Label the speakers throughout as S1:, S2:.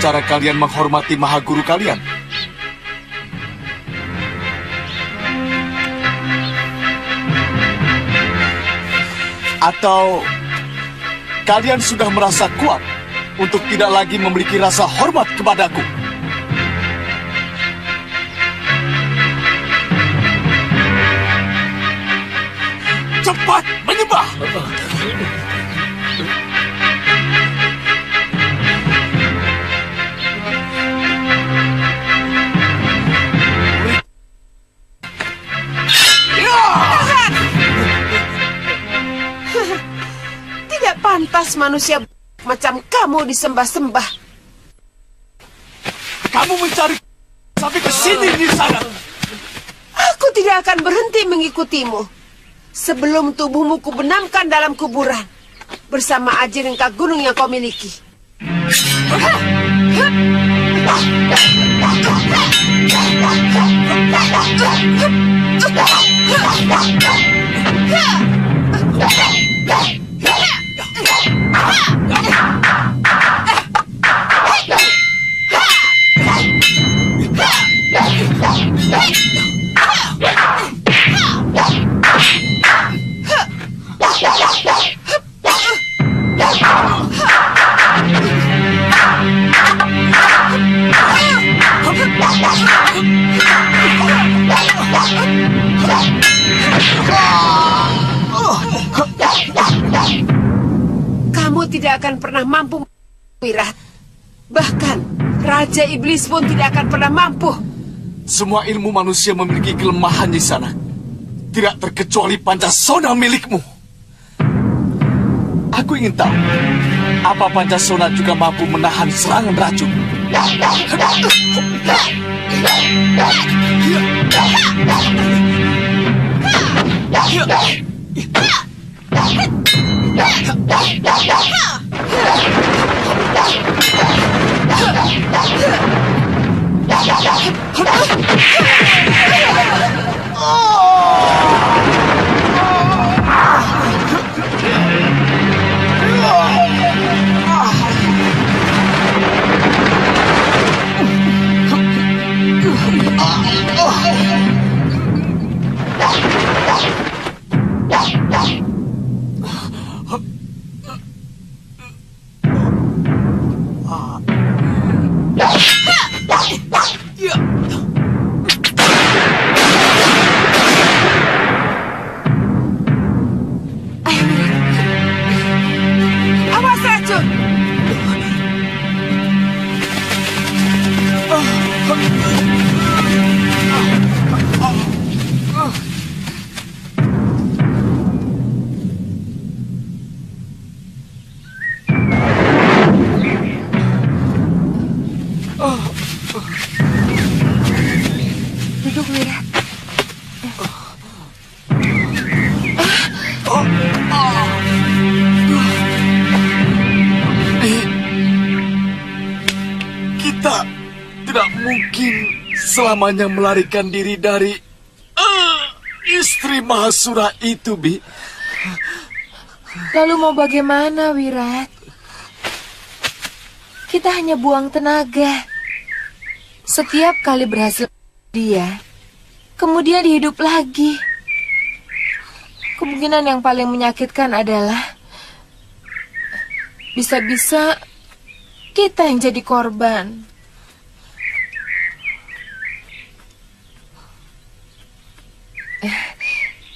S1: cara kalian menghormati maha guru kalian? Atau kalian sudah merasa kuat untuk tidak lagi memiliki rasa hormat kepadaku? Cepat menyembah!
S2: Tidak pantas manusia macam kamu disembah-sembah.
S1: Kamu mencari sampai ke sini, Nisana.
S2: Aku tidak akan berhenti mengikutimu sebelum tubuhmu kubenamkan dalam kuburan bersama Ajirengka gunung yang kau miliki. Kamu tidak akan pernah mampu, Wirat. Bahkan Raja Iblis pun tidak akan pernah mampu.
S1: Semua ilmu manusia memiliki kelemahan di sana. Tidak terkecuali Pancasona milikmu. Aku ingin tahu, apa Pancasona juga mampu menahan serangan racun?
S2: Awas racun!
S3: Duduk, Wirat.
S1: Kita tidak mungkin selamanya melarikan diri dari istri Mahasura itu, Bi.
S3: Lalu mau bagaimana, Wirat? Kita hanya buang tenaga. Setiap kali berhasil dia, kemudian hidup lagi. Kemungkinan yang paling menyakitkan adalah bisa-bisa kita yang jadi korban.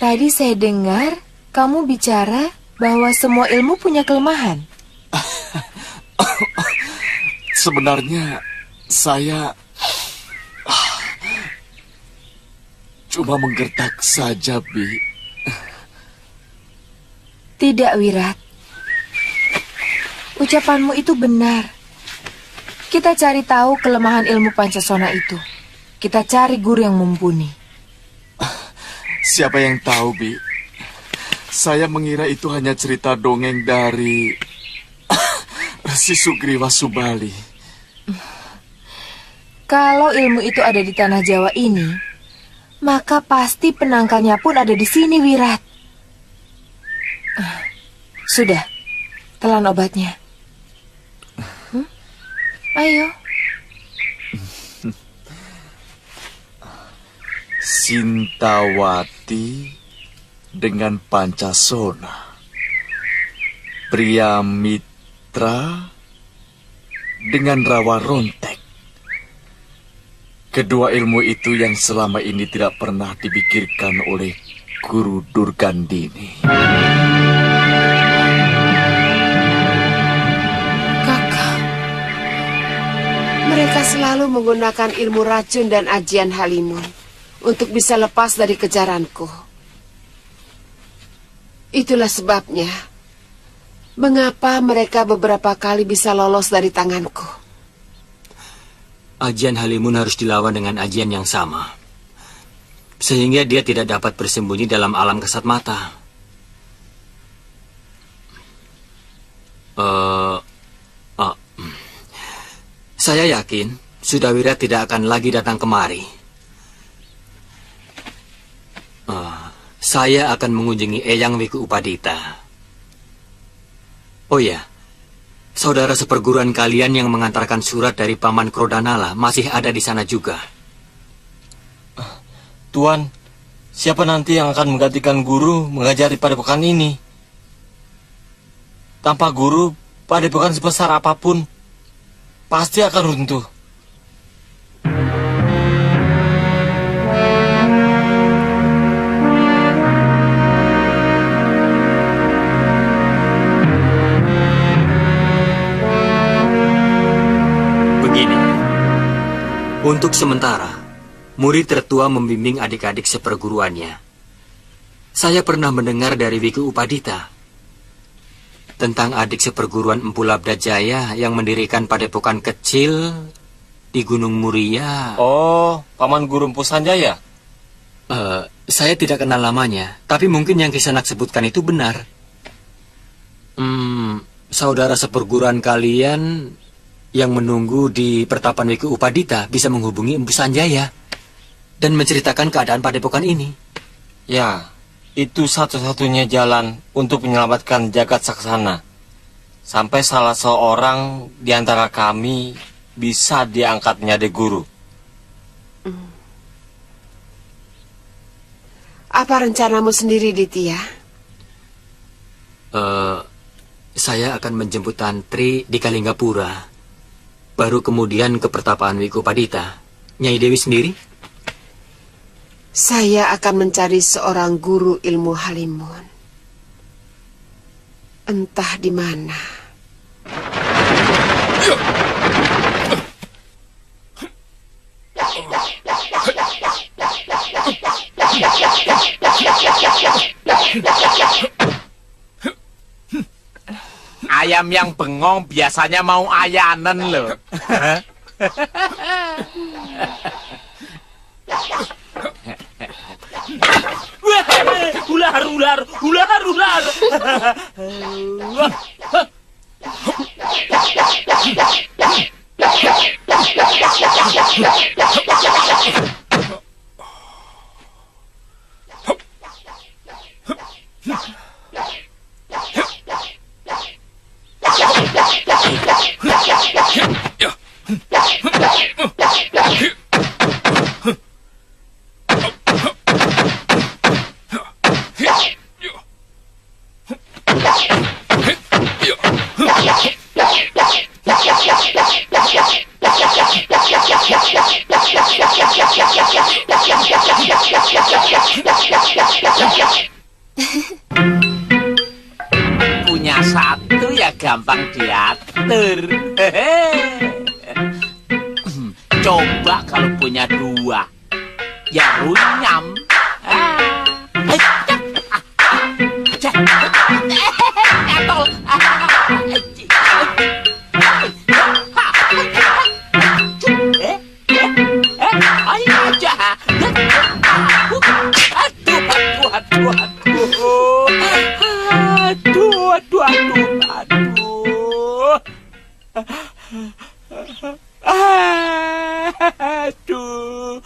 S3: Tadi saya dengar kamu bicara bahwa semua ilmu punya kelemahan.
S1: Sebenarnya saya cuma menggertak saja, Bi.
S3: Tidak, Wirat. Ucapanmu itu benar. Kita cari tahu kelemahan ilmu Pancasona itu. Kita cari guru yang mumpuni.
S1: Siapa yang tahu, Bi? Saya mengira itu hanya cerita dongeng dari Resi Sugriwa Subali.
S3: Kalau ilmu itu ada di tanah Jawa ini, maka pasti penangkalnya pun ada di sini, Wirat. Sudah, telan obatnya. Ayo.
S1: Sintawati dengan Pancasona, Pria Mitra dengan Rawa Rontek. Kedua ilmu itu yang selama ini tidak pernah dipikirkan oleh Guru Durgandini.
S3: Kakak.
S2: Mereka selalu menggunakan ilmu racun dan ajian Halimun untuk bisa lepas dari kejaranku. Itulah sebabnya mengapa mereka beberapa kali bisa lolos dari tanganku.
S4: Ajian Halimun harus dilawan dengan ajian yang sama, sehingga dia tidak dapat bersembunyi dalam alam kasat mata. Saya yakin Sudawira tidak akan lagi datang kemari. Saya akan mengunjungi Eyang Wiku Upadita. Oh ya, saudara seperguruan kalian yang mengantarkan surat dari Paman Krodanala masih ada di sana juga.
S5: Tuan, siapa nanti yang akan menggantikan guru mengajar di padepokan ini? Tanpa guru, padepokan sebesar apapun pasti akan runtuh.
S4: Untuk sementara, murid tertua membimbing adik-adik seperguruannya. Saya pernah mendengar dari Wiku Upadita tentang adik seperguruan Empu Labda Jaya yang mendirikan padepokan kecil di Gunung Muria.
S5: Oh, Paman Guru Empu Sanjaya?
S4: Saya tidak kenal namanya, tapi mungkin yang Kisanak sebutkan itu benar. Saudara seperguruan kalian yang menunggu di pertapan Wiku Upadita bisa menghubungi Empu Sanjaya dan menceritakan keadaan padepokan ini.
S5: Ya, itu satu-satunya jalan untuk menyelamatkan jagat saksana. Sampai salah seorang di antara kami bisa diangkat menjadi guru.
S2: Apa rencanamu sendiri, Ditya?
S4: Saya akan menjemput Tantri di Kalinggapura. Baru kemudian ke pertapaan Wiku Upadita. Nyai Dewi sendiri?
S2: Saya akan mencari seorang guru ilmu Halimun. Entah di mana.
S6: Ayam yang bengong biasanya mau ayanen loh. Ular, ular, ular, ular. Punya satu ya gampang diatur. Coba kalau punya dua, ya runyam. Aduh.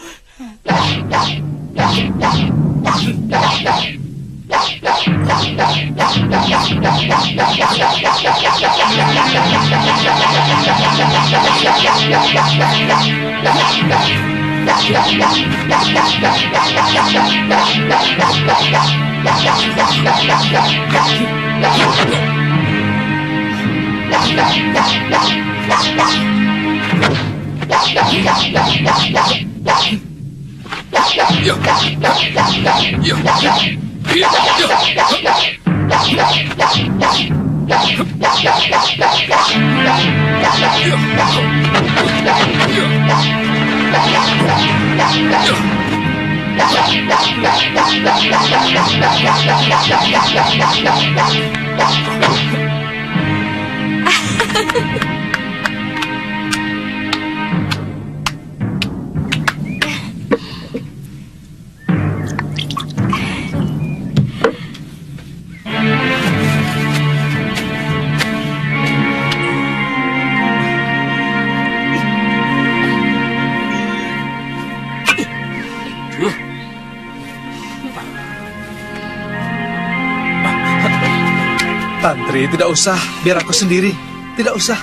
S7: Tantri, tidak usah. Biar aku sendiri. Tidak usah.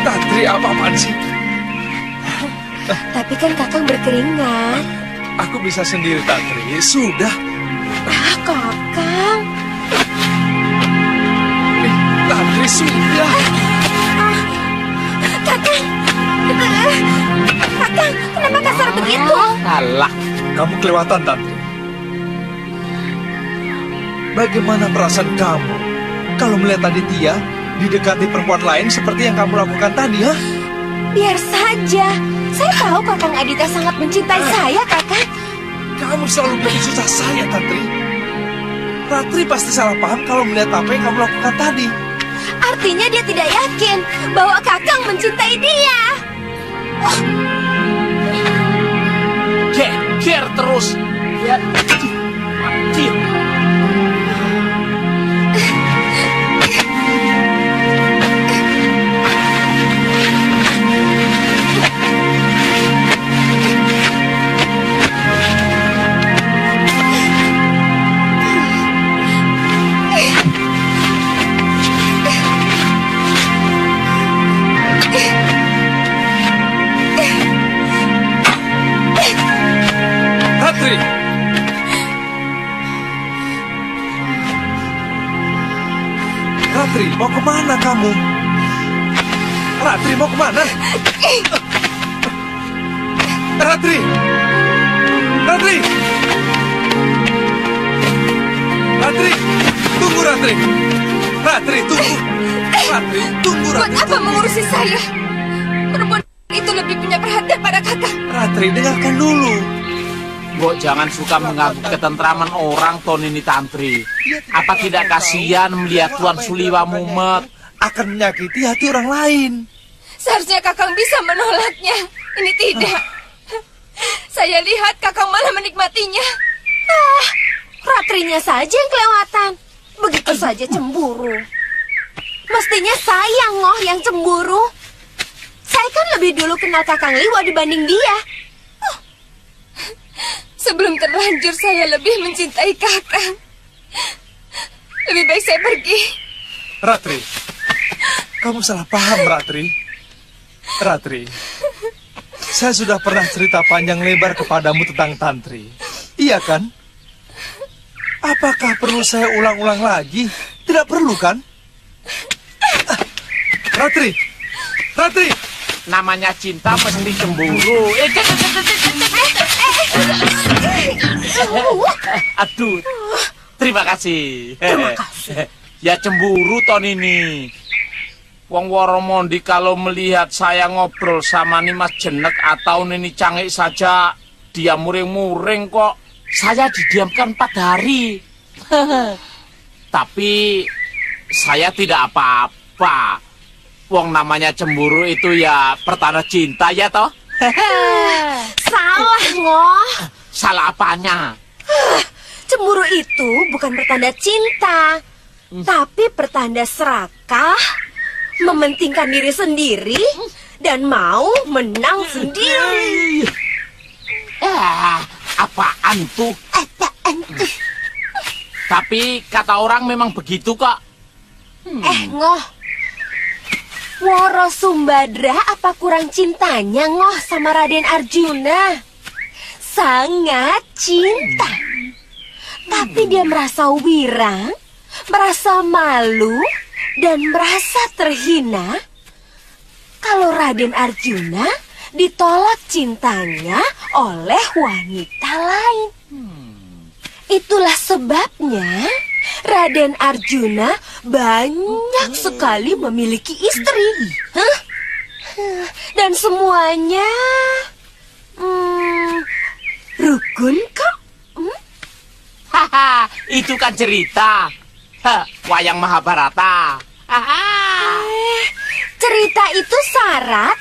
S7: Tantri, apa-apaan sih?
S3: Tapi kan Kakang berkeringat.
S7: Aku bisa sendiri, Tantri. Sudah.
S3: Kakang.
S7: Tantri, sudah.
S3: Kakang. Kakang, kenapa kasar begitu?
S6: Alah,
S7: Kamu kelewatan, Tantri. Bagaimana perasaan kamu kalau melihat Aditya didekati perempuan lain seperti yang kamu lakukan tadi, ya?
S3: Biar saja. Saya tahu Kakang Aditya sangat mencintai saya, Kakang.
S7: Kamu selalu bikin susah saya, Tantri. Ratri pasti salah paham kalau melihat apa yang kamu lakukan tadi.
S3: Artinya dia tidak yakin bahwa Kakang mencintai dia.
S6: geger terus. Ya, mati.
S7: Ratri! Ratri, mau kemana kamu? Ratri, mau kemana? Ratri! Ratri! Ratri! Tunggu, Ratri! Ratri, tunggu! Ratri, tunggu,
S3: Buat
S7: Ratri!
S3: apa mengurusi saya? Perempuan itu lebih punya perhatian pada Kakang.
S7: Ratri, dengarkan dulu.
S6: Mbok jangan suka mengganggu ketentraman orang, Tonini Tantri. Apa tidak kasihan melihat Tuan Suliwa mumet?
S7: Akan menyakiti hati orang lain.
S3: Seharusnya Kakang bisa menolaknya. Ini tidak. Saya lihat Kakang malah menikmatinya. Ratrinya saja yang kelewatan. Begitu saja cemburu. Mestinya saya Ngoh yang cemburu. Saya kan lebih dulu kenal Kakang Liwa dibanding dia. Sebelum terlanjur saya lebih mencintai Kakang. Lebih baik saya pergi.
S7: Ratri, kamu salah paham, Ratri. Ratri, saya sudah pernah cerita panjang lebar kepadamu tentang Tantri. Iya kan? Apakah perlu saya ulang-ulang lagi? Tidak perlu kan? Ratri! Ratri!
S6: Namanya cinta mesti cemburu. Aduh, terima kasih. Ya cemburu Tonini. Wong Woromondi kalau melihat saya ngobrol sama Nimas Jenek atau Nini Cangik saja, dia muring-muring kok. Saya didiamkan 4 hari. Tapi saya tidak apa-apa. Wong namanya cemburu itu ya pertanda cinta ya toh?
S3: Salah, Ngoh.
S6: Salah apanya?
S3: Cemburu itu bukan pertanda cinta, tapi pertanda serakah, mementingkan diri sendiri, dan mau menang sendiri.
S6: Apaan tuh?
S3: Apaan tuh?
S6: Tapi kata orang memang begitu kok.
S3: Ngoh. Woro Sumbadra apa kurang cintanya Ngoh sama Raden Arjuna? Sangat cinta. Tapi dia merasa wirang, merasa malu, dan merasa terhina kalau Raden Arjuna ditolak cintanya oleh wanita lain. Itulah sebabnya Raden Arjuna banyak sekali memiliki istri. Dan semuanya rukun kok.
S6: Haha, itu kan cerita. Wayang Mahabharata.
S3: Cerita itu syarat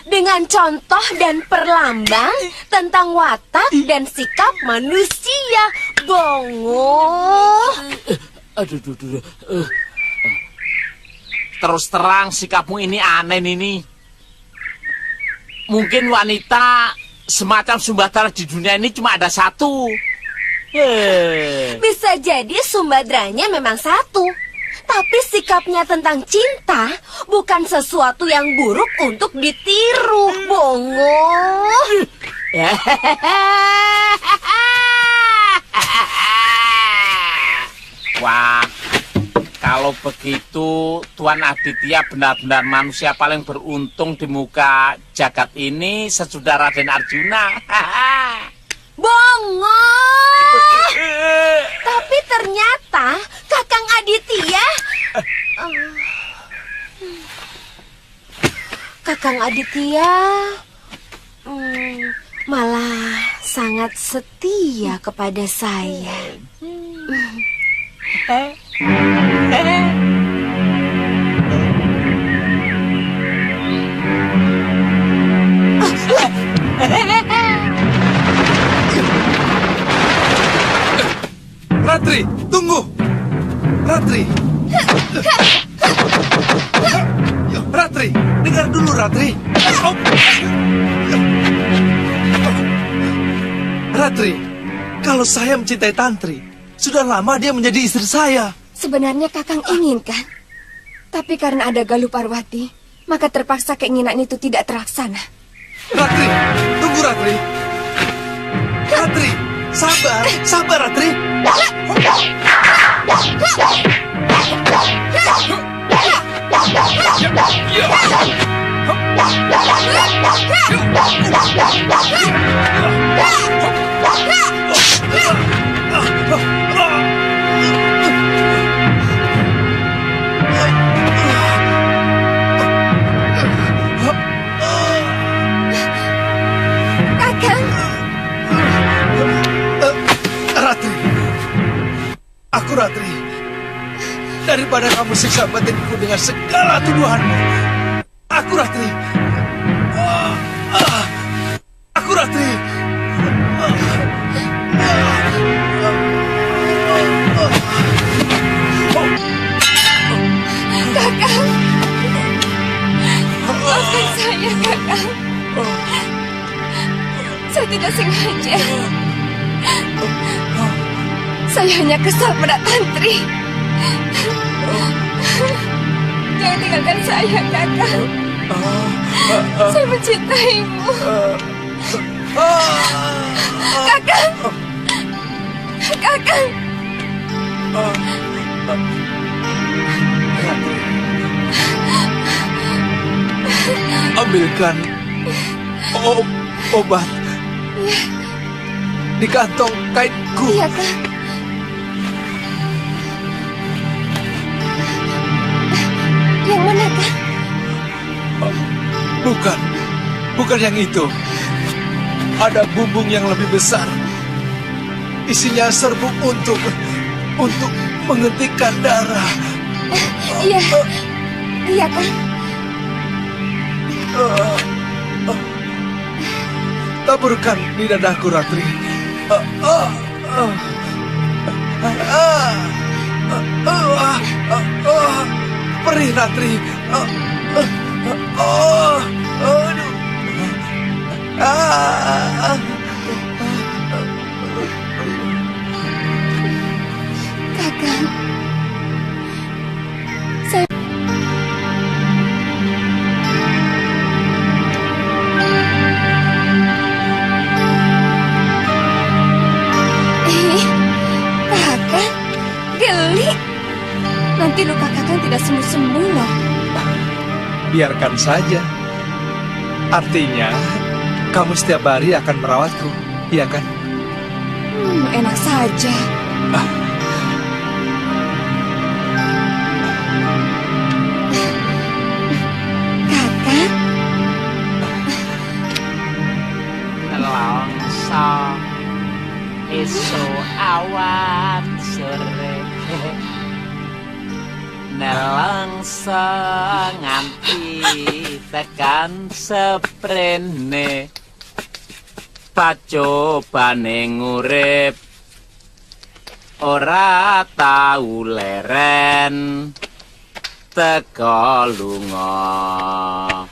S3: dengan contoh dan perlambang tentang watak dan sikap manusia. Bongo.
S6: Aduh. Terus terang sikapmu ini aneh ini. Mungkin wanita semacam Sumbadra di dunia ini cuma ada satu.
S3: Bisa jadi Sumbadranya memang satu. Tapi sikapnya tentang cinta bukan sesuatu yang buruk untuk ditiru, Bongo.
S6: Wah, kalau begitu Tuan Aditya benar-benar manusia paling beruntung di muka jagat ini sesudah Raden Arjuna.
S3: Bongo. Tapi ternyata Kakang Aditya Kakang Aditya malah sangat setia kepada saya.
S7: Ratri, tunggu. Ratri. Ratri, dengar dulu Ratri. Ratri, kalau saya mencintai Tantri, sudah lama dia menjadi istri saya.
S8: Sebenarnya Kakang ingin kan? Tapi karena ada Galuh Parwati, maka terpaksa keinginan itu tidak terlaksana.
S7: Ratri, tunggu Ratri. Ratri, sabar Ratri. Ratri, daripada kamu siksa batinku dengan segala tuduhanmu, aku Ratri, aku Ratri.
S8: Kakang, maafkan saya Kakang. Saya tidak sengaja. Saya hanya kesal pada Tantri. Jangan tinggalkan saya, Kakang. Saya mencintaimu. Kakang. Kakang.
S7: Ambilkan obat di kantong kainku.
S8: Iya, Kang. Yang mana, Kang?
S7: Bukan yang itu. Ada bumbung yang lebih besar. Isinya serbuk untuk menghentikan darah.
S8: Iya, iya, Kang.
S7: Taburkan di dadaku, Ratri. Perih, Ratri.
S8: Nanti luka Kakang tidak sembuh-sembuh loh.
S7: Biarkan saja. Artinya, kamu setiap hari akan merawatku, iya kan?
S8: Enak saja. Kakang,
S6: Nelongso esuk awan sore nelongso nganti tekan seprene pacobane ngurip ora tau leren teka lunga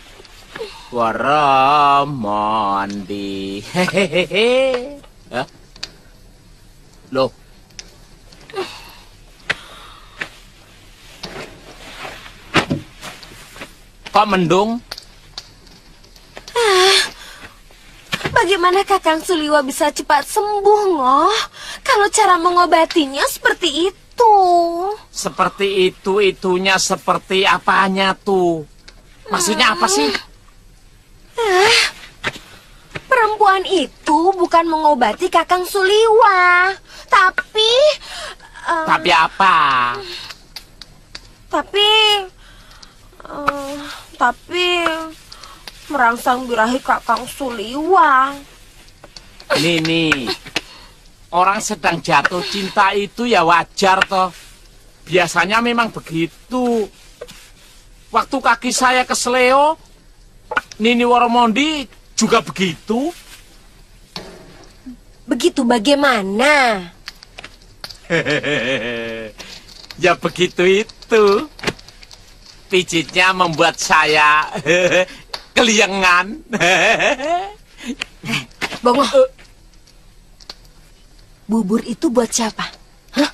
S6: wara mondi hehehe. Hah? Loh. Kok mendung?
S3: Bagaimana Kakang Suliwa bisa cepat sembuh, Ngoh? Kalau cara mengobatinya seperti itu.
S6: Seperti itunya seperti apanya tuh? Maksudnya apa sih?
S3: Perempuan itu bukan mengobati Kakang Suliwa, tapi
S6: Tapi apa?
S3: Tapi merangsang birahi Kakang Suliwa.
S6: Nih, orang sedang jatuh cinta itu ya wajar toh. Biasanya memang begitu. Waktu kaki saya kesleo, Nini Woromondi juga begitu.
S3: Begitu bagaimana?
S6: Ya begitu itu. Pijitnya membuat saya keliengan.
S3: Bongo. Bubur itu buat siapa? Hah?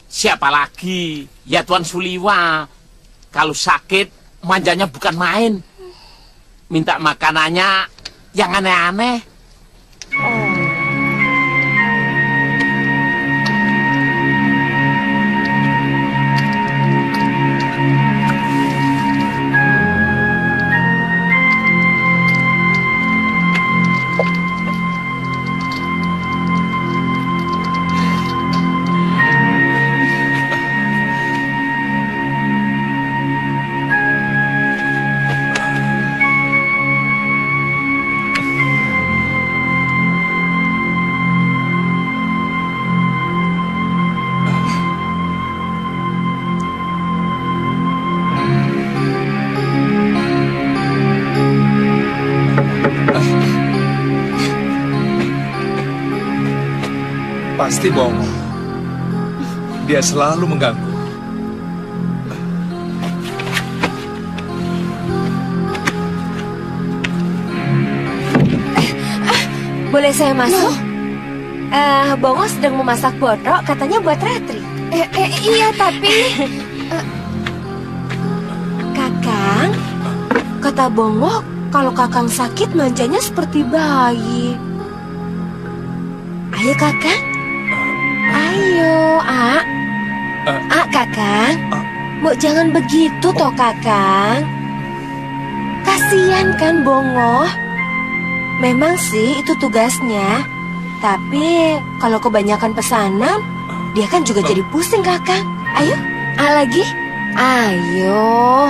S6: Siapa lagi? Ya Tuan Suliwa. Kalau sakit, manjanya bukan main. Minta makanannya yang aneh-aneh.
S7: Pasti Bongo. Dia selalu mengganggu.
S3: Boleh saya masuk? Bongo sedang memasak botok, katanya buat Ratri.
S8: Iya, tapi
S3: Kakang, kata Bongo, kalau Kakang sakit manjanya seperti bayi. Ayo Kakang. Ayo, Kakang. Mau jangan begitu toh Kakang. Kasian kan Bongo. Memang sih itu tugasnya. Tapi kalau kebanyakan pesanan, dia kan juga jadi pusing Kakang. Ayo, lagi. Ayo.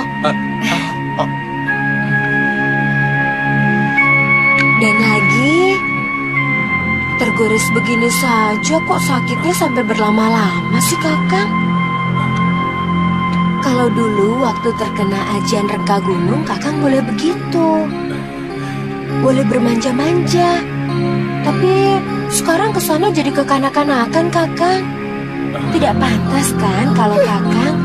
S3: Dan lagi, tergores begini saja kok sakitnya sampai berlama-lama sih Kakang. Kalau dulu waktu terkena ajian rengka gunung, Kakang boleh begitu. Boleh bermanja-manja. Tapi sekarang kesana jadi kekanak-kanakan Kakang. Tidak pantas kan kalau Kakang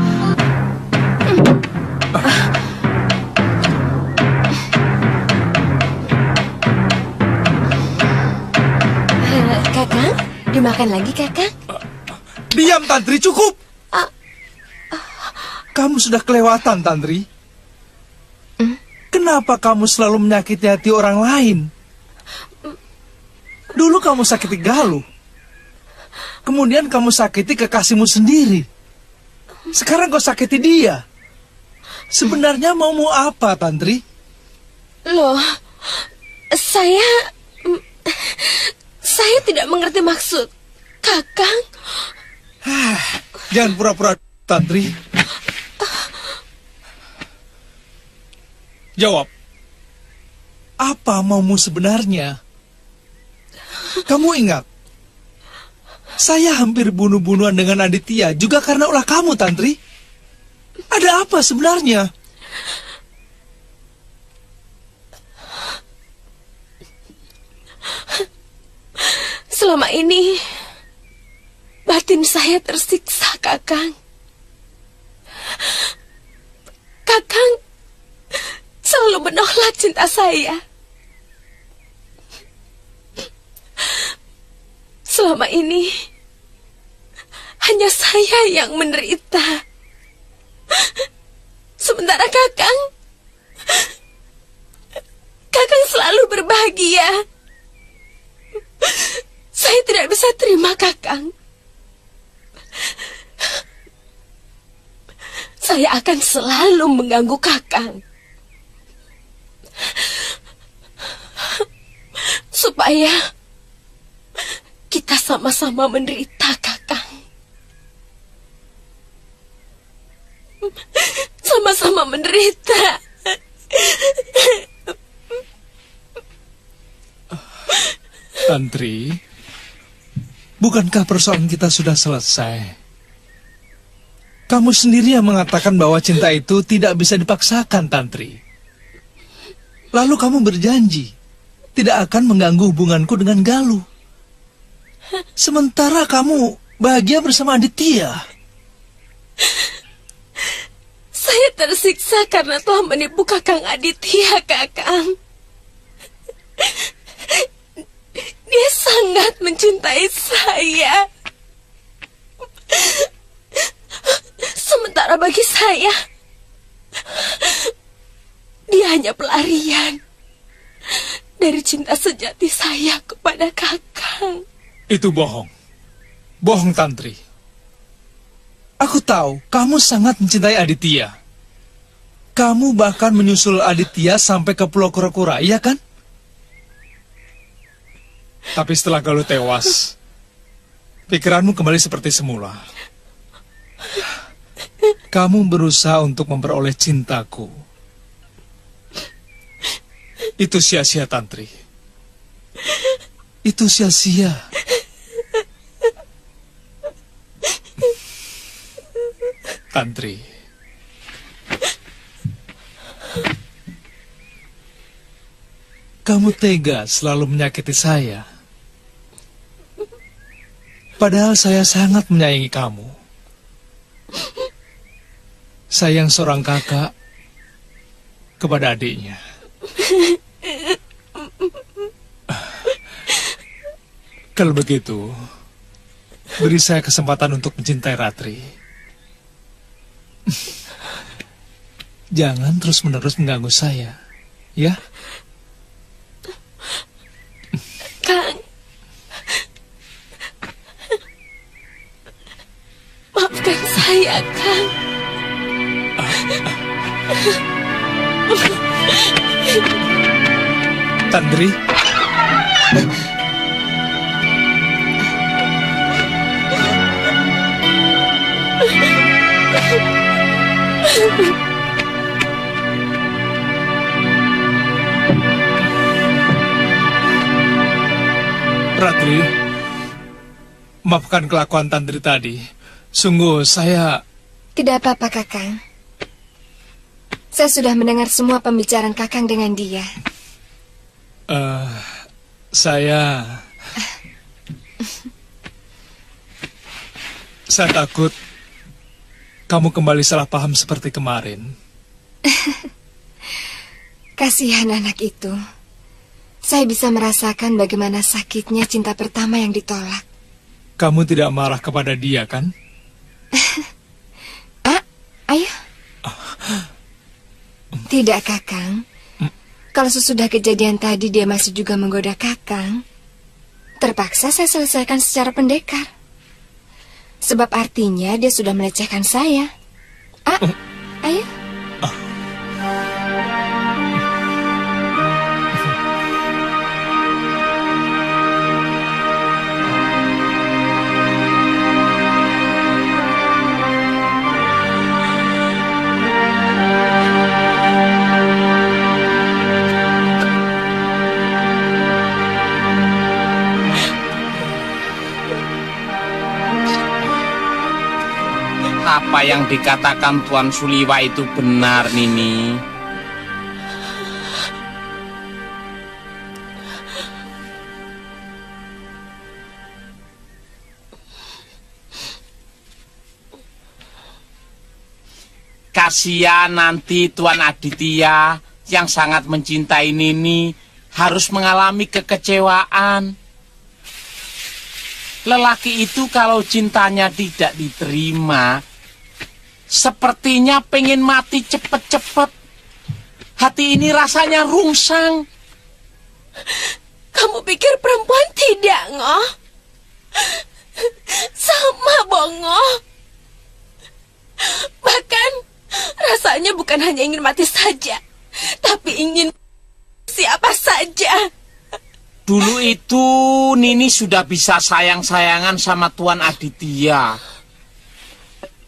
S3: Kakang, dimakan lagi Kakang.
S7: Diam Tantri, cukup. Kamu sudah kelewatan Tantri. Kenapa kamu selalu menyakiti hati orang lain? Dulu kamu sakiti Galuh. Kemudian kamu sakiti kekasihmu sendiri. Sekarang kau sakiti dia. Sebenarnya mau apa, Tantri?
S3: Loh, saya tidak mengerti maksud Kakang.
S7: Jangan pura-pura, Tantri. Jawab. Apa maumu sebenarnya? Kamu ingat, saya hampir bunuh-bunuhan dengan Aditya juga karena ulah kamu, Tantri. Ada apa sebenarnya?
S3: Selama ini batin saya tersiksa, Kakang. Kakang selalu menolak cinta saya. Selama ini hanya saya yang menderita. Sementara Kakang selalu berbahagia. Saya tidak bisa terima, Kakang. Saya akan selalu mengganggu Kakang. Supaya kita sama-sama menderita, Kakang. Sama-sama menderita.
S7: Tantri, bukankah persoalan kita sudah selesai? Kamu sendiri yang mengatakan bahwa cinta itu tidak bisa dipaksakan, Tantri. Lalu kamu berjanji tidak akan mengganggu hubunganku dengan Galuh. Sementara kamu bahagia bersama Aditya.
S3: Saya tersiksa karena telah menipu Kakang Aditya, Kakang. Dia sangat mencintai saya. Sementara bagi saya, dia hanya pelarian dari cinta sejati saya kepada Kakang.
S7: Itu bohong. Bohong, Tantri. Aku tahu kamu sangat mencintai Aditya. Kamu bahkan menyusul Aditya sampai ke Pulau Kura-Kura, iya kan? Tapi setelah Galuh tewas, pikiranmu kembali seperti semula. Kamu berusaha untuk memperoleh cintaku. Itu sia-sia, Tantri. Itu sia-sia. Tantri. Kamu tega selalu menyakiti saya. Padahal saya sangat menyayangi kamu. Sayang seorang kakak kepada adiknya. Kalau begitu, beri saya kesempatan untuk mencintai Ratri. Jangan terus-menerus mengganggu saya, ya?
S3: Kang, maafkan saya, Kang.
S7: Tantri. Ratri, maafkan kelakuan Tantri tadi. Sungguh saya...
S8: Tidak apa-apa, Kakang. Saya sudah mendengar semua pembicaraan Kakang dengan dia.
S7: Saya takut kamu kembali salah paham seperti kemarin.
S8: Kasihan anak itu. Saya bisa merasakan bagaimana sakitnya cinta pertama yang ditolak.
S7: Kamu tidak marah kepada dia, kan?
S8: Ayo. Tidak, Kakang. Kalau sesudah kejadian tadi dia masih juga menggoda Kakang, terpaksa saya selesaikan secara pendekar. Sebab artinya dia sudah melecehkan saya. Ayo.
S6: Apa yang dikatakan Tuan Suliwa itu benar, Nini. Kasihan nanti Tuan Aditya yang sangat mencintai Nini harus mengalami kekecewaan. Lelaki itu kalau cintanya tidak diterima, sepertinya pengen mati cepet-cepet. Hati ini rasanya rungsang.
S3: Kamu pikir perempuan tidak, Ngoh? Sama, Bongo. Bahkan rasanya bukan hanya ingin mati saja, tapi ingin siapa saja.
S6: Dulu itu Nini sudah bisa sayang-sayangan sama Tuan Aditya.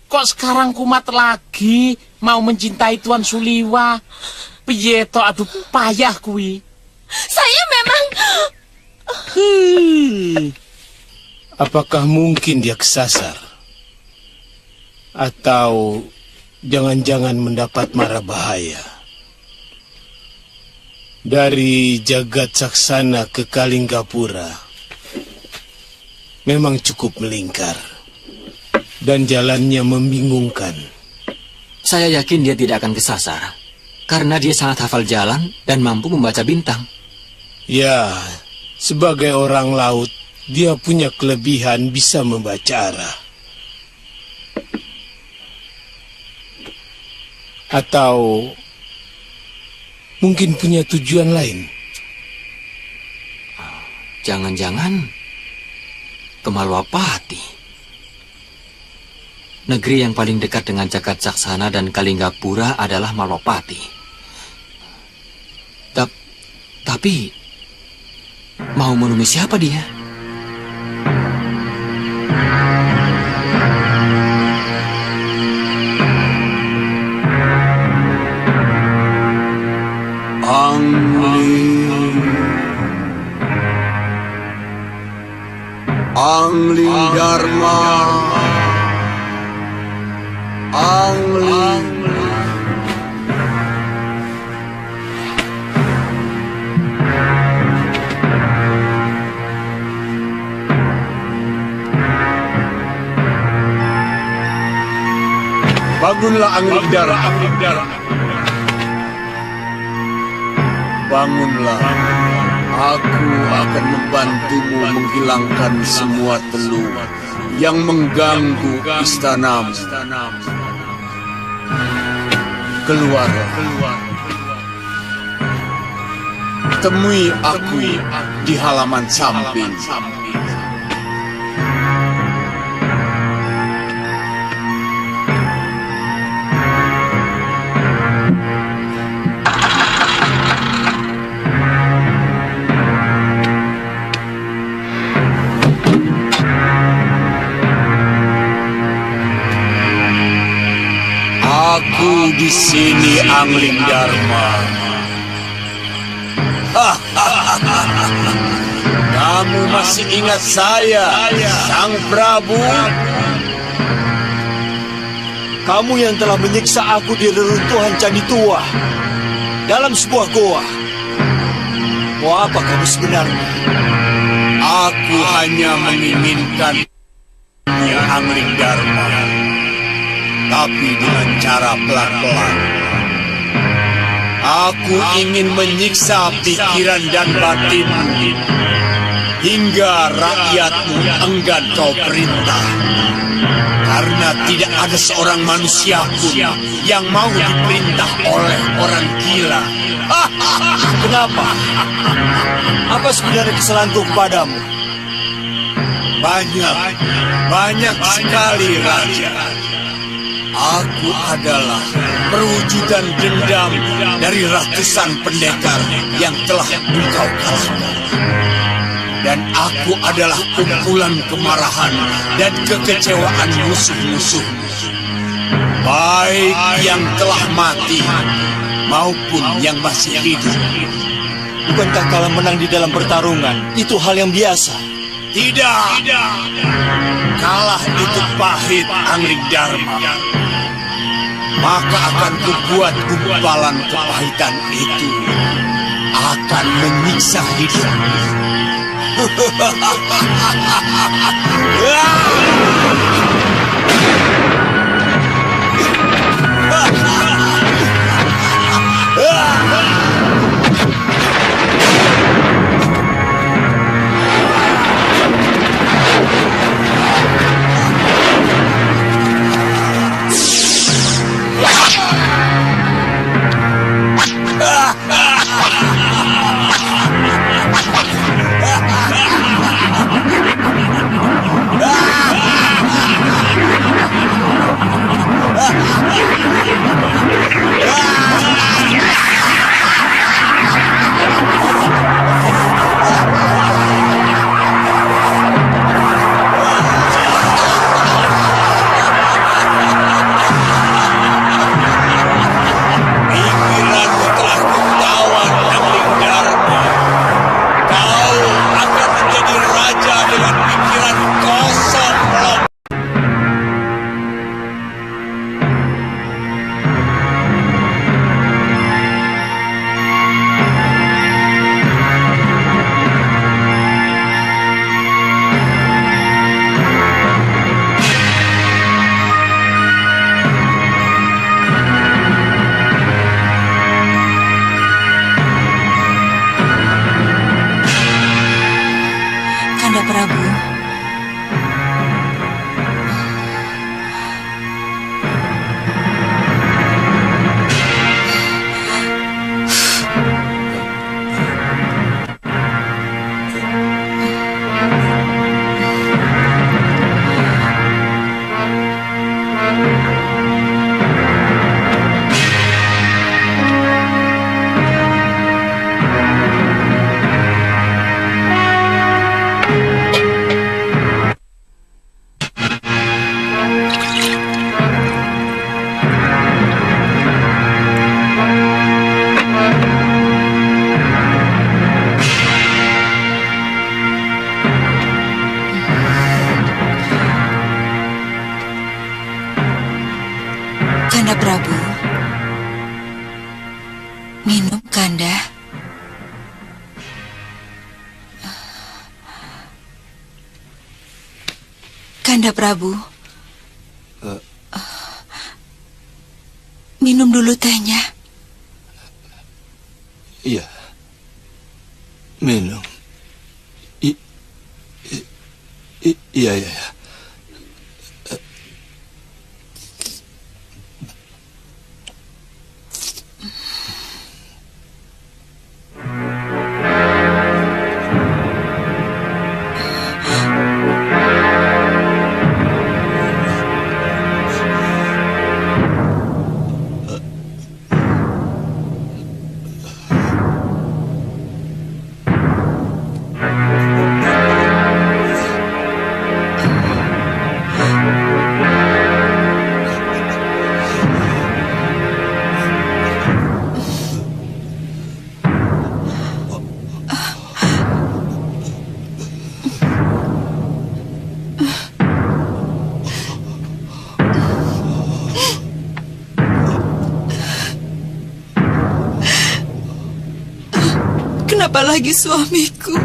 S6: Kok sekarang kumat lagi mau mencintai Tuan Suliwa? Piye to, aduh payah kui.
S3: Saya memang...
S9: Apakah mungkin dia kesasar? Atau jangan-jangan mendapat mara bahaya? Dari Jagat Saksana ke Kalinggapura memang cukup melingkar dan jalannya membingungkan.
S4: Saya yakin dia tidak akan kesasar karena dia sangat hafal jalan dan mampu membaca bintang.
S9: Ya, sebagai orang laut, dia punya kelebihan bisa membaca arah. Atau mungkin punya tujuan lain.
S4: Jangan-jangan ke Malwapati. Negeri yang paling dekat dengan Jagat Saksana dan Kalinggapura adalah Malwapati. Tapi mau menemui siapa dia?
S1: Angling Dharma, Angling. Bangunlah Angling Dharma. Bangunlah. Aku akan membantumu menghilangkan semua telur yang mengganggu istanamu. Keluar. Temui aku di halaman samping. Aku di sini, Angling Dharma. Kamu masih ingat saya, Sang Prabu?
S10: Kamu yang telah menyiksa aku di reruntuhan Candi Tua dalam sebuah goa. Mau apa kamu sebenarnya?
S1: Aku hanya menginginkan Angling Dharma, tapi dengan cara pelan-pelan. Aku ingin menyiksa pikiran dan batinmu hingga rakyatmu enggan kau perintah. Karena tidak ada seorang manusia pun yang mau diperintah oleh orang gila.
S10: Kenapa? Apa sebenarnya kesalahanku kepadamu?
S1: Banyak sekali, Raja. Aku adalah perwujudan dendam dari ratusan pendekar yang telah engkau kalahkan. Dan aku adalah kumpulan kemarahan dan kekecewaan musuh-musuh, baik yang telah mati maupun yang masih hidup.
S10: Bukankah kalah menang di dalam pertarungan itu hal yang biasa?
S1: Tidak. Kalah itu pahit, Angling Dharma. Maka akan kubuat gumpalan kepahitan itu akan menyiksa hidup.
S11: Kanda Prabu, minum dulu tehnya.
S10: Iya, minum. Iya.
S11: Kenapa lagi suamiku?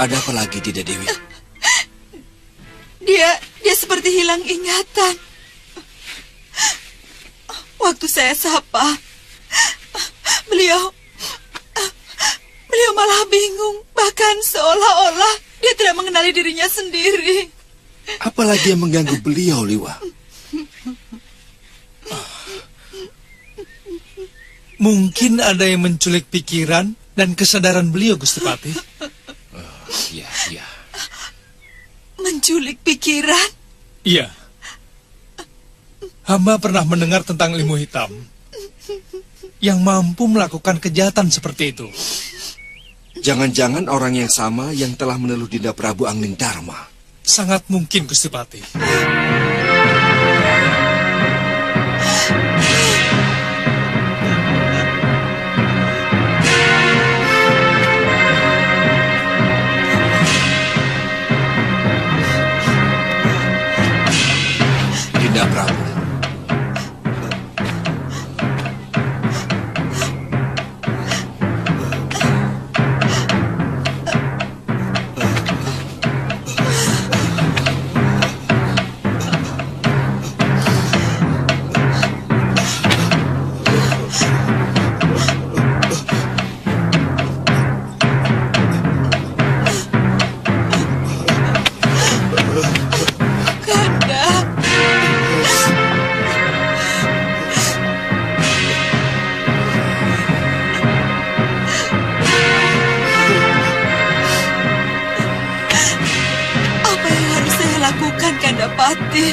S10: Ada apa lagi, Dinda Dewi?
S11: Dia seperti hilang ingatan. Waktu saya sapa, beliau malah bingung. Bahkan seolah-olah dia tidak mengenali dirinya sendiri.
S10: Apalagi yang mengganggu beliau, Liwa?
S7: Mungkin ada yang menculik pikiran dan kesadaran beliau, Gusti Patih.
S10: Iya.
S11: Menculik pikiran?
S7: Iya. Hamba pernah mendengar tentang ilmu hitam yang mampu melakukan kejahatan seperti itu.
S10: Jangan-jangan orang yang sama yang telah meneluh Dinda Prabu Angling Dharma.
S7: Sangat mungkin, Gusti Patih.
S10: Dinda Prabu.
S11: Pati.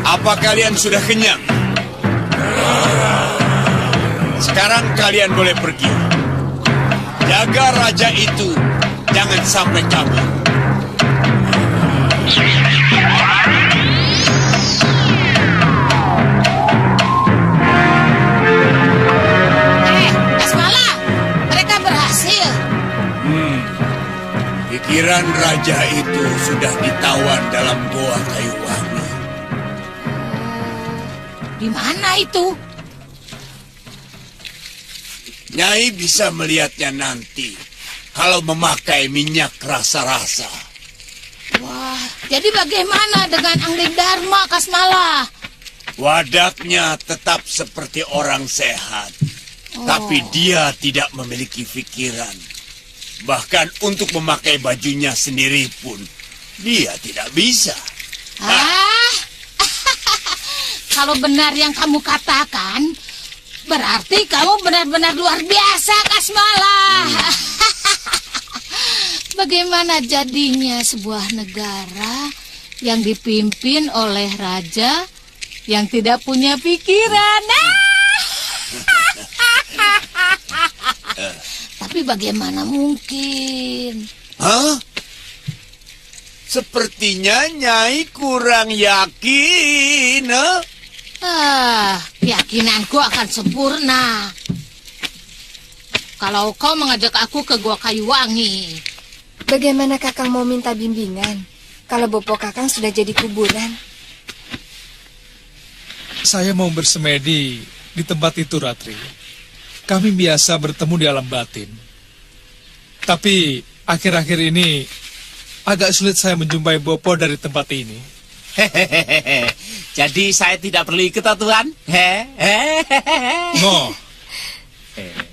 S1: Apa kalian sudah kenyang? Sekarang kalian boleh pergi. Jaga raja itu, jangan sampai kabur.
S2: Asmala, mereka berhasil.
S1: Pikiran raja itu sudah ditawan dalam goa kayu wangi.
S2: Di mana itu?
S1: Nyai bisa melihatnya nanti kalau memakai minyak rasa-rasa.
S2: Wah, jadi bagaimana dengan Angling Dharma, Kasmala?
S1: Wadaknya tetap seperti orang sehat, tapi dia tidak memiliki pikiran. Bahkan untuk memakai bajunya sendiri pun dia tidak bisa.
S2: Kalau benar yang kamu katakan, berarti kamu benar-benar luar biasa, Kasmala. Bagaimana jadinya sebuah negara yang dipimpin oleh raja yang tidak punya pikiran? Tapi bagaimana mungkin?
S1: Hah? Sepertinya Nyai kurang yakin,
S2: keyakinanku akan sempurna kalau kau mengajak aku ke Gua Kayu Wangi.
S8: Bagaimana Kakang mau minta bimbingan kalau bopo Kakang sudah jadi kuburan?
S7: Saya mau bersemedi di tempat itu, Ratri. Kami biasa bertemu di alam batin. Tapi akhir-akhir ini agak sulit saya menjumpai bopo dari tempat ini.
S6: Jadi saya tidak perlu ikut, Tuhan?
S7: No.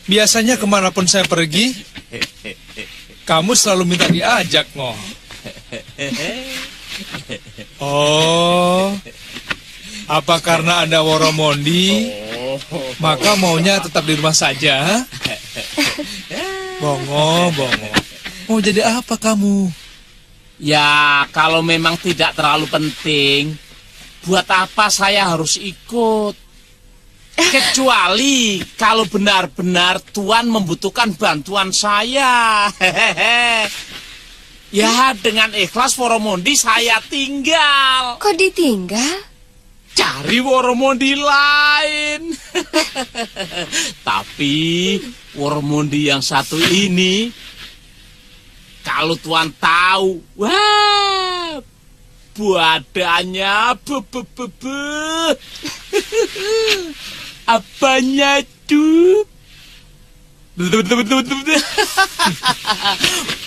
S7: Biasanya kemanapun saya pergi, kamu selalu minta diajak, Ngo. Oh, apa karena ada Woromondi, maka maunya tetap di rumah saja? Bongo. Mau jadi apa kamu?
S6: Ya, kalau memang tidak terlalu penting, buat apa saya harus ikut? Kecuali kalau benar-benar Tuan membutuhkan bantuan saya. Ya, dengan ikhlas Woromondi saya tinggal.
S8: Kok ditinggal?
S6: Cari Woromondi lain. Tapi Woromondi yang satu ini, kalau Tuan tahu, wah, badannya apanya tuh?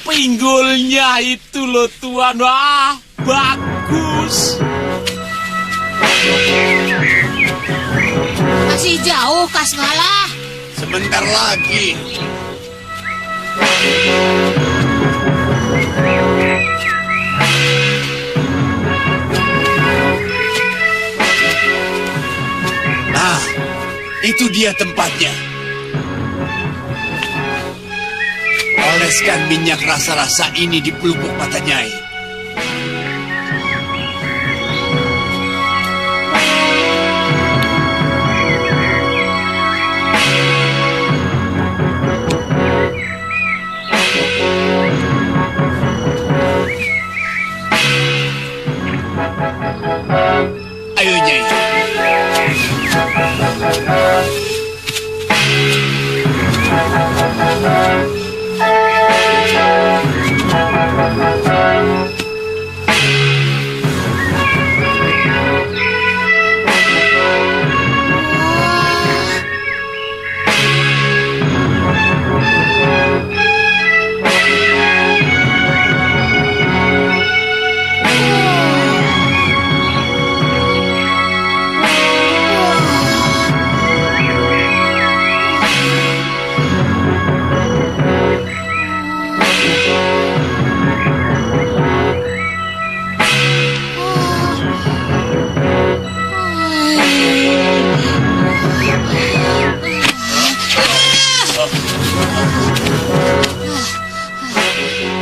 S6: Pinggulnya itu loh Tuan, wah bagus.
S12: Masih jauh Kasmala.
S1: Sebentar lagi. Nah, itu dia tempatnya. Oleskan minyak rasa-rasa ini di pelupuk mata Nyai. Ayo Nyai.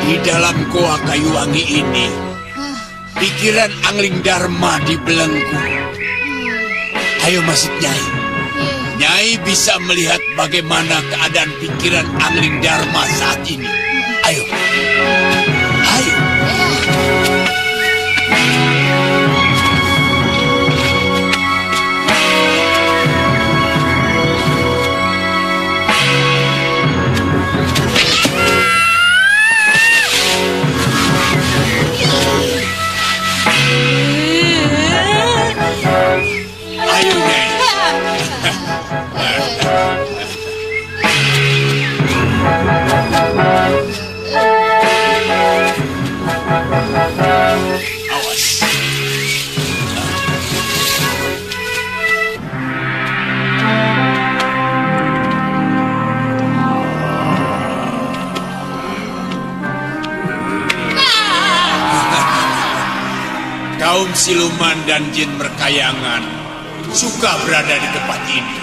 S1: Di dalam goa kayu wangi ini, pikiran Angling Dharma dibelenggu. Ayo masuk Nyai. Nyai bisa melihat bagaimana keadaan pikiran Angling Dharma saat ini. Ayo. Ayo. Kaum siluman dan jin merkayangan suka berada di tempat ini.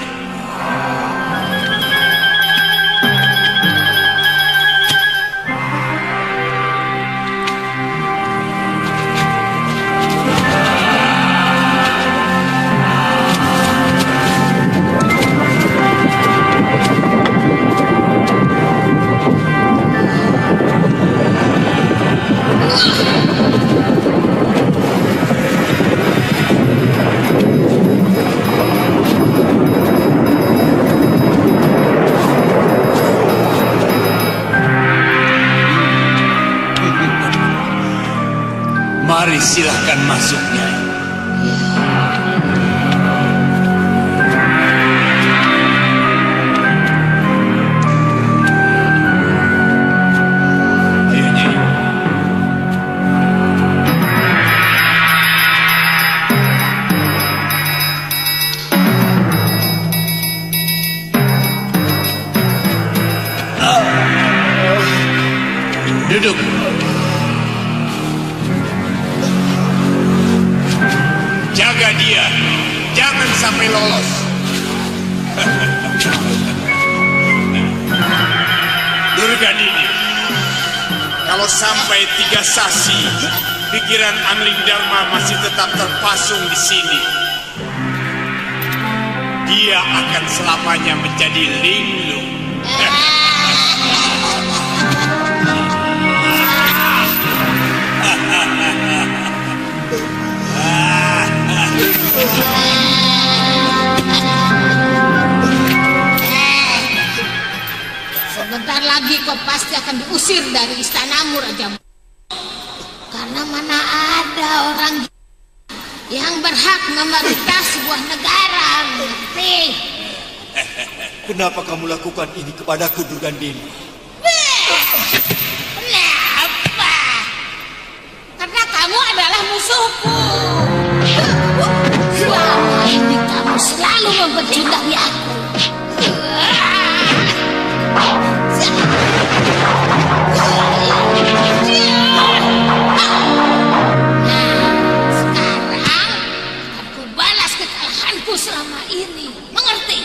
S1: Mari silahkan masuk, Nyai. Ayo, Nyai. Duduk. Jaga dia, jangan sampai lolos. Durganini, kalau sampai 3 sasi, pikiran Angling Dharma masih tetap terpasung di sini. Dia akan selamanya menjadi linglung.
S12: akan diusir dari istanamu, Raja. Karena mana ada orang yang berhak memerintah sebuah negara, mengerti?
S10: Kenapa kamu lakukan ini kepadaku, Durgandini?
S12: Kenapa? Karena kamu adalah musuhku. Selama ini kamu selalu mempercundai aku. Selama ini, mengerti?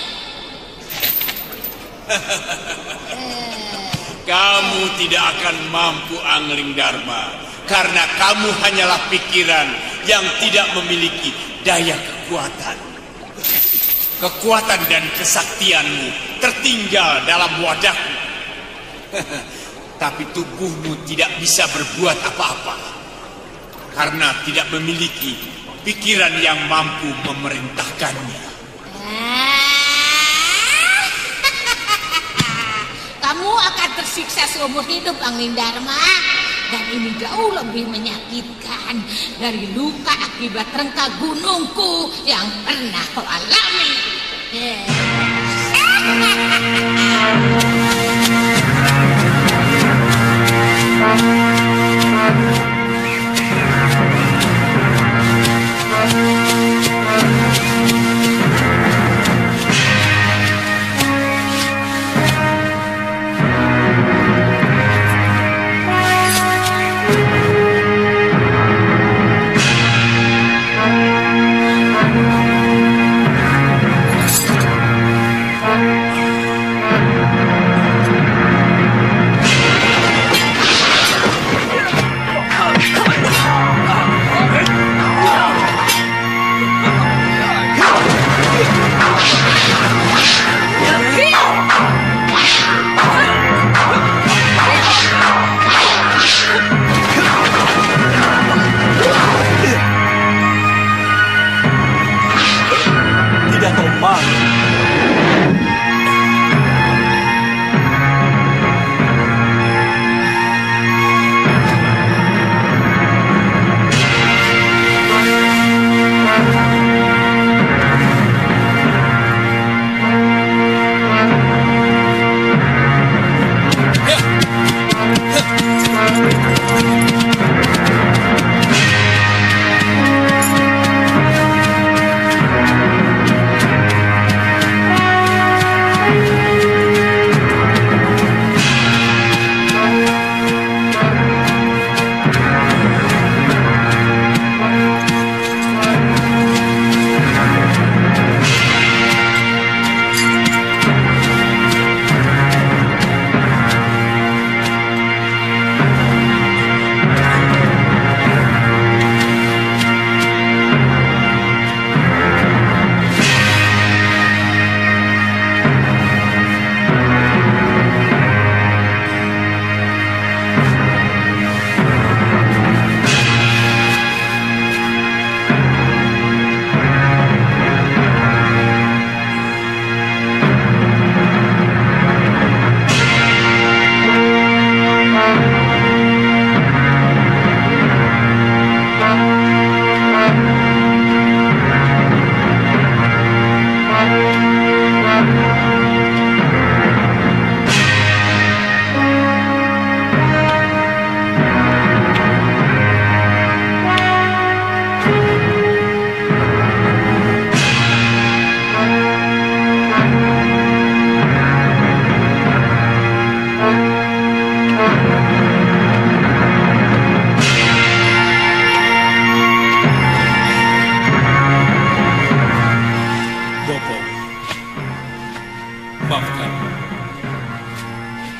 S1: Kamu tidak akan mampu, Angling Dharma, karena kamu hanyalah pikiran yang tidak memiliki daya kekuatan. Kekuatan dan kesaktianmu tertinggal dalam wadahmu. Tapi tubuhmu tidak bisa berbuat apa-apa karena tidak memiliki pikiran yang mampu memerintahkannya.
S12: Kamu akan tersiksa seumur hidup, Angling Dharma. Dan ini jauh lebih menyakitkan dari luka akibat rengka gunungku yang pernah kau alami.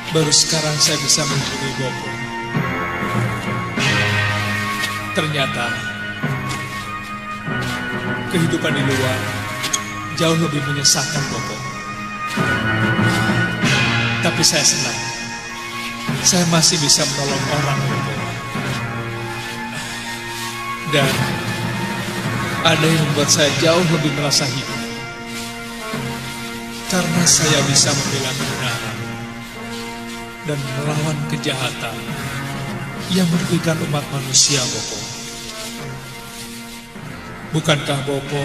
S7: Baru sekarang saya bisa menghubungi Bopo. Ternyata kehidupan di luar jauh lebih menyesalkan, Bopo. Tapi saya senang. Saya masih bisa menolong orang, Bopo. Dan ada yang membuat saya jauh lebih merasa hidup. Karena saya bisa membela kebenaran. dan melawan kejahatan yang merugikan umat manusia, Bopo. Bukankah Bopo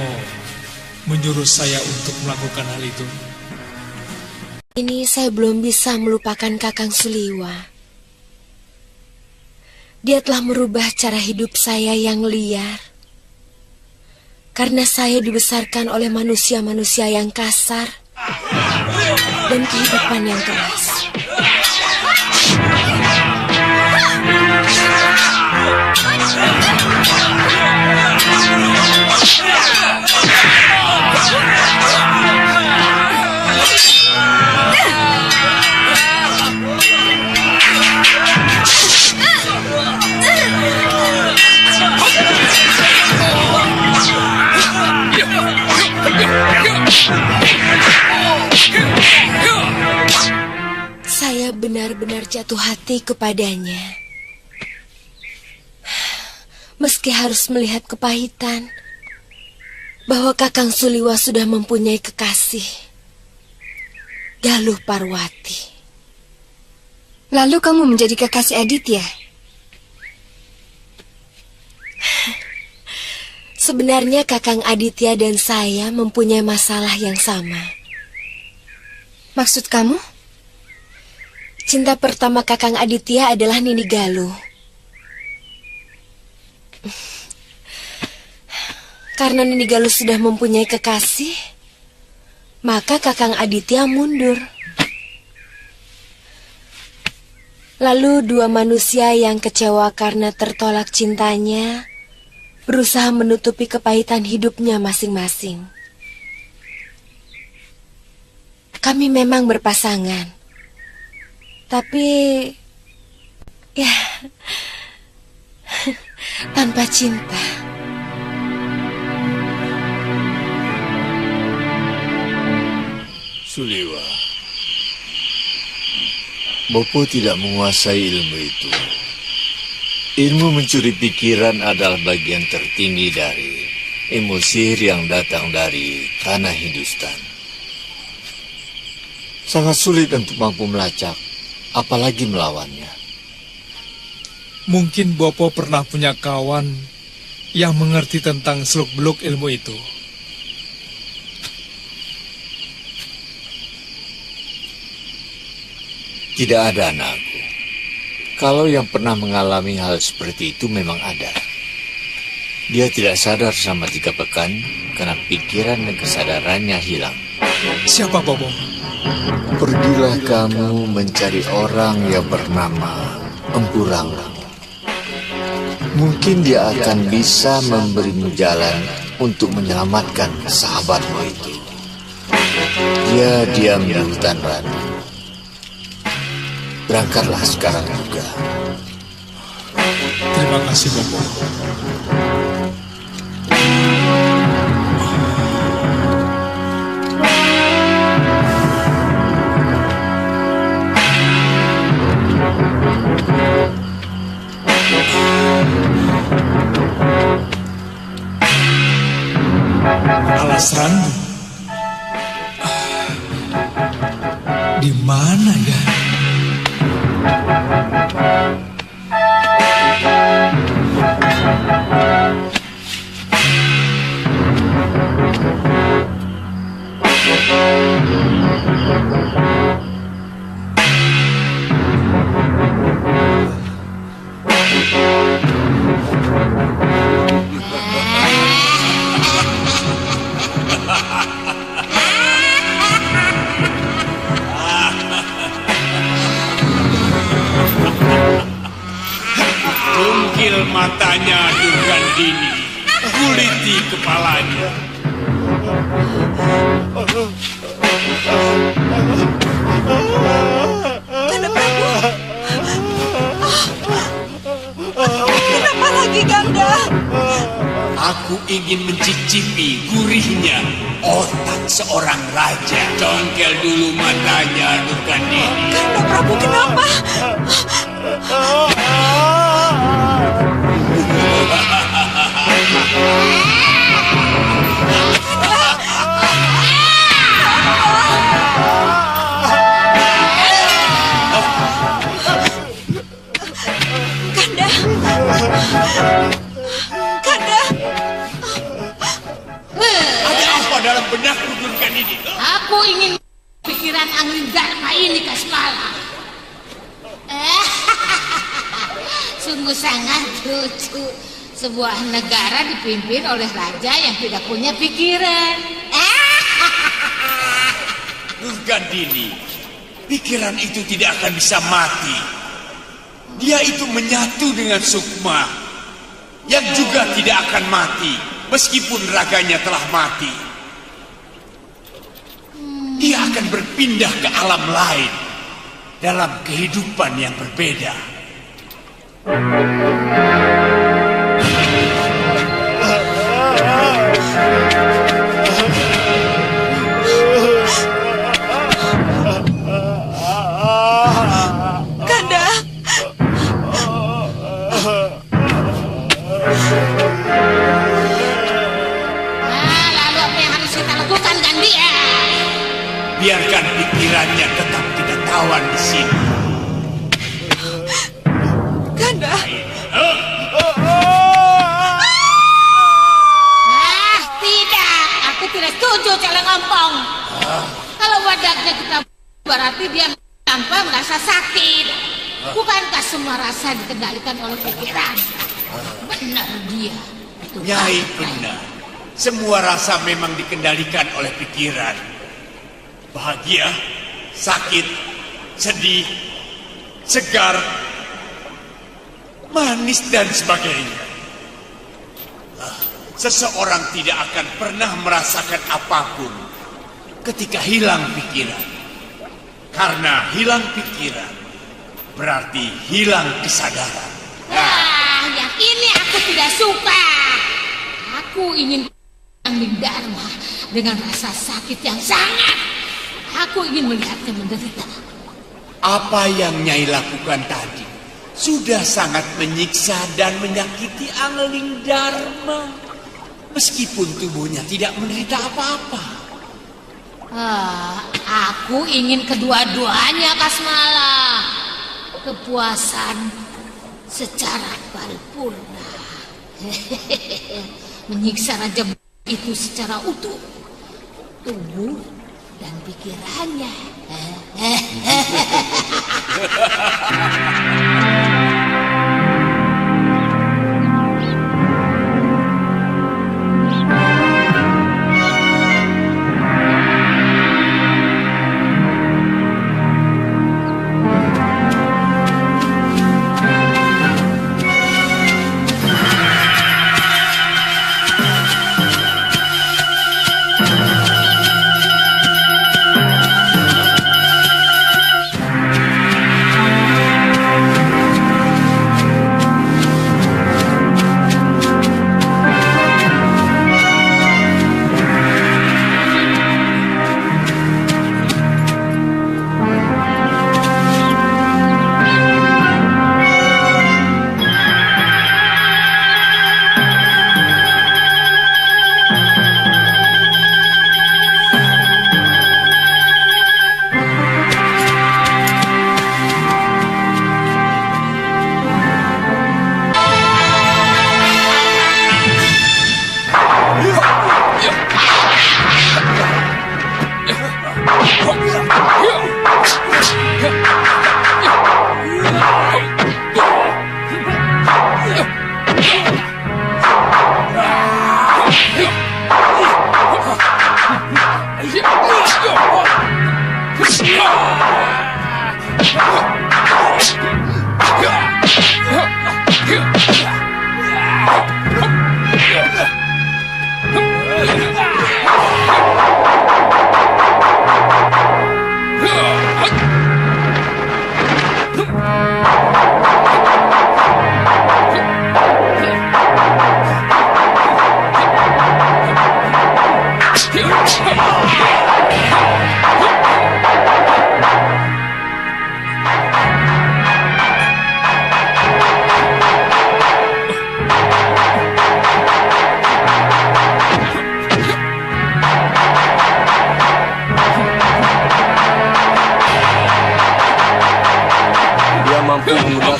S7: menyuruh saya untuk melakukan hal itu?
S3: Ini saya belum bisa melupakan Kakang Suliwa. Dia telah merubah cara hidup saya yang liar. Karena saya dibesarkan oleh manusia-manusia yang kasar dan kehidupan yang keras. Saya benar-benar jatuh hati kepadanya. Meski harus melihat kepahitan bahwa Kakang Suliwa sudah mempunyai kekasih, Galuh Parwati.
S8: Lalu kamu menjadi kekasih Aditya?
S3: Sebenarnya Kakang Aditya dan saya mempunyai masalah yang sama.
S8: Maksud kamu?
S3: Cinta pertama Kakang Aditya adalah Nini Galuh. Karena Nini Galuh sudah mempunyai kekasih, maka Kakang Aditya mundur. Lalu dua manusia yang kecewa karena tertolak cintanya berusaha menutupi kepahitan hidupnya masing-masing. Kami memang berpasangan, tapi ya tanpa cinta.
S10: Suliwa, Bopo tidak menguasai ilmu itu. Ilmu mencuri pikiran adalah bagian tertinggi dari ilmu sihir yang datang dari tanah Hindustan. Sangat sulit untuk mampu melacak, apalagi melawannya.
S7: Mungkin Bopo pernah punya kawan yang mengerti tentang seluk-beluk ilmu itu.
S10: Tidak ada, anakku. Kalau yang pernah mengalami hal seperti itu memang ada. Dia tidak sadar selama 3 pekan karena pikiran dan kesadarannya hilang.
S7: Siapa Bopo?
S10: Pergilah kamu mencari orang yang bernama Empu Rangga. Mungkin dia akan bisa memberimu jalan untuk menyelamatkan sahabatmu itu. Dia diam di hutan ranu. Berangkatlah sekarang juga.
S7: Terima kasih, Bopo. Alas Randu. Di mana ya?
S1: Tungkil matanya Durgandini, kuliti kepalanya.
S11: Kanda Prabu. Kenapa lagi, Kanda?
S1: Aku ingin mencicipi gurihnya otak seorang raja. Congkel dulu matanya Durgandini.
S11: Kanda Prabu, kenapa?
S12: Aku ingin pikiran angin Dharma ini Kasmala. Sungguh sangat lucu. Sebuah negara dipimpin oleh raja yang tidak punya pikiran.
S1: Nurgandini, pikiran itu tidak akan bisa mati. Dia itu menyatu dengan Sukma, yang juga tidak akan mati meskipun raganya telah mati. Dia akan berpindah ke alam lain dalam kehidupan yang berbeda.
S11: Kanda.
S12: Lalu apa yang harus kita lakukan, Gandhi?
S1: Biarkan pikirannya tetap kita tawan di sini.
S11: Kanda.
S12: Tidak. Aku tidak setuju, Celeng Ompong. Kalau wadahnya kita berarti dia tanpa merasa sakit. Bukankah semua rasa dikendalikan oleh pikiran? Benar dia.
S1: Nyai benar. Semua rasa memang dikendalikan oleh pikiran. Bahagia, sakit, sedih, segar, manis dan sebagainya. Seseorang tidak akan pernah merasakan apapun ketika hilang pikiran. Karena hilang pikiran berarti hilang kesadaran.
S12: Yang ini aku tidak suka. Aku ingin angin Dharma dengan rasa sakit yang sangat. Aku ingin melihatnya menderita.
S1: Apa yang Nyai lakukan tadi sudah sangat menyiksa dan menyakiti Angling Dharma, meskipun tubuhnya tidak menderita apa-apa.
S12: Aku ingin kedua-duanya, Kasmala. Kepuasan secara paripurna. Menyiksa Raja itu secara utuh, tubuh dan pikirannya.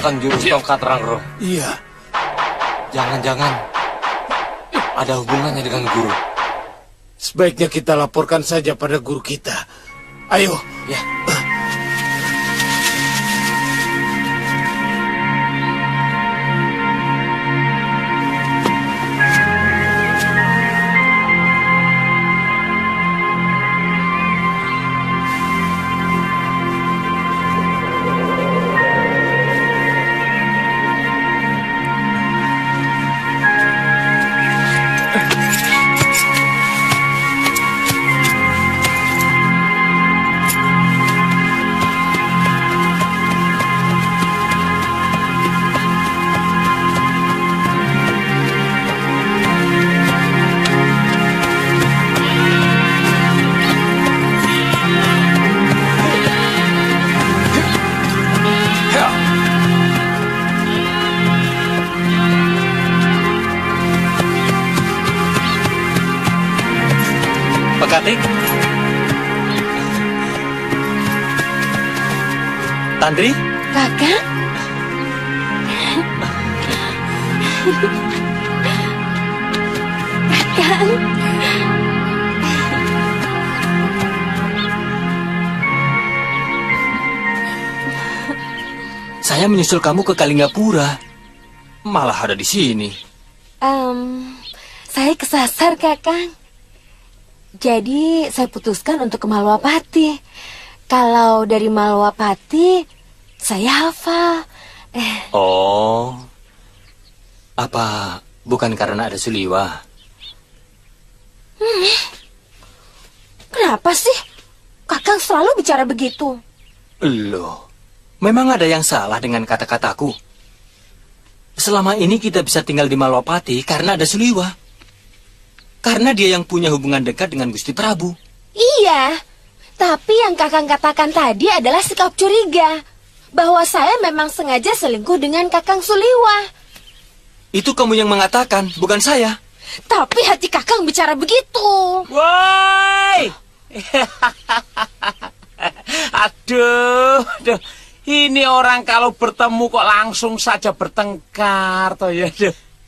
S5: menggunakan jurus tongkat Rangro.
S9: Iya.
S5: Jangan-jangan ada hubungannya dengan guru.
S9: Sebaiknya kita laporkan saja pada guru kita. Ayo.
S5: Ya.
S4: Katik. Tantri?
S3: Kakak? Kakak?
S4: Saya menyusul kamu ke Kalinggapura. Malah ada di sini.
S3: Saya kesasar, Kakang. Jadi saya putuskan untuk ke Malwapati. Kalau dari Malwapati, saya hafal.
S4: Oh, apa bukan karena ada Suliwa?
S3: Kenapa sih Kakang selalu bicara begitu?
S4: Loh, memang ada yang salah dengan kata-kataku. Selama ini kita bisa tinggal di Malwapati karena ada Suliwa. Karena dia yang punya hubungan dekat dengan Gusti Prabu.
S3: Iya, tapi yang Kakang katakan tadi adalah sikap curiga. Bahwa saya memang sengaja selingkuh dengan Kakang Suliwa.
S4: Itu kamu yang mengatakan, bukan saya.
S3: Tapi hati Kakang bicara begitu.
S6: Woi! Aduh. Ini orang kalau bertemu kok langsung saja bertengkar toh ya.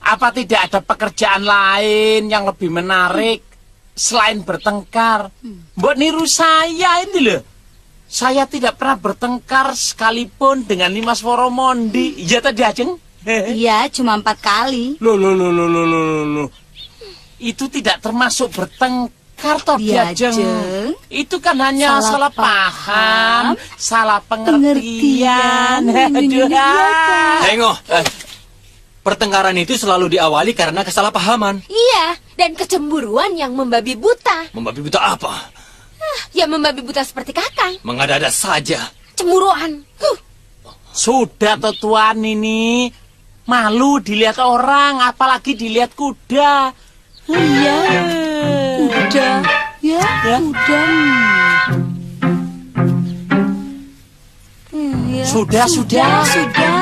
S6: Apa tidak ada pekerjaan lain yang lebih menarik selain bertengkar? Mbok niru saya ini loh. Saya tidak pernah bertengkar sekalipun dengan Nimas Woromondi. Iya tadi Ajeng?
S11: Iya, cuma 4 kali.
S6: Loh. Itu tidak termasuk bertengkar toh Ajeng. Itu kan hanya salah paham, salah pengertian. Aduh.
S4: Tengok. Pertengkaran itu selalu diawali karena kesalahpahaman.
S3: Iya, dan kecemburuan yang membabi buta.
S4: Membabi buta apa?
S3: Ya membabi buta seperti Kakang.
S4: Mengada-ada saja.
S3: Cemburuan.
S6: Sudah toh Tuan ini. Malu dilihat orang, apalagi dilihat kuda.
S11: Iya, kuda. Ya, kuda.
S6: Sudah.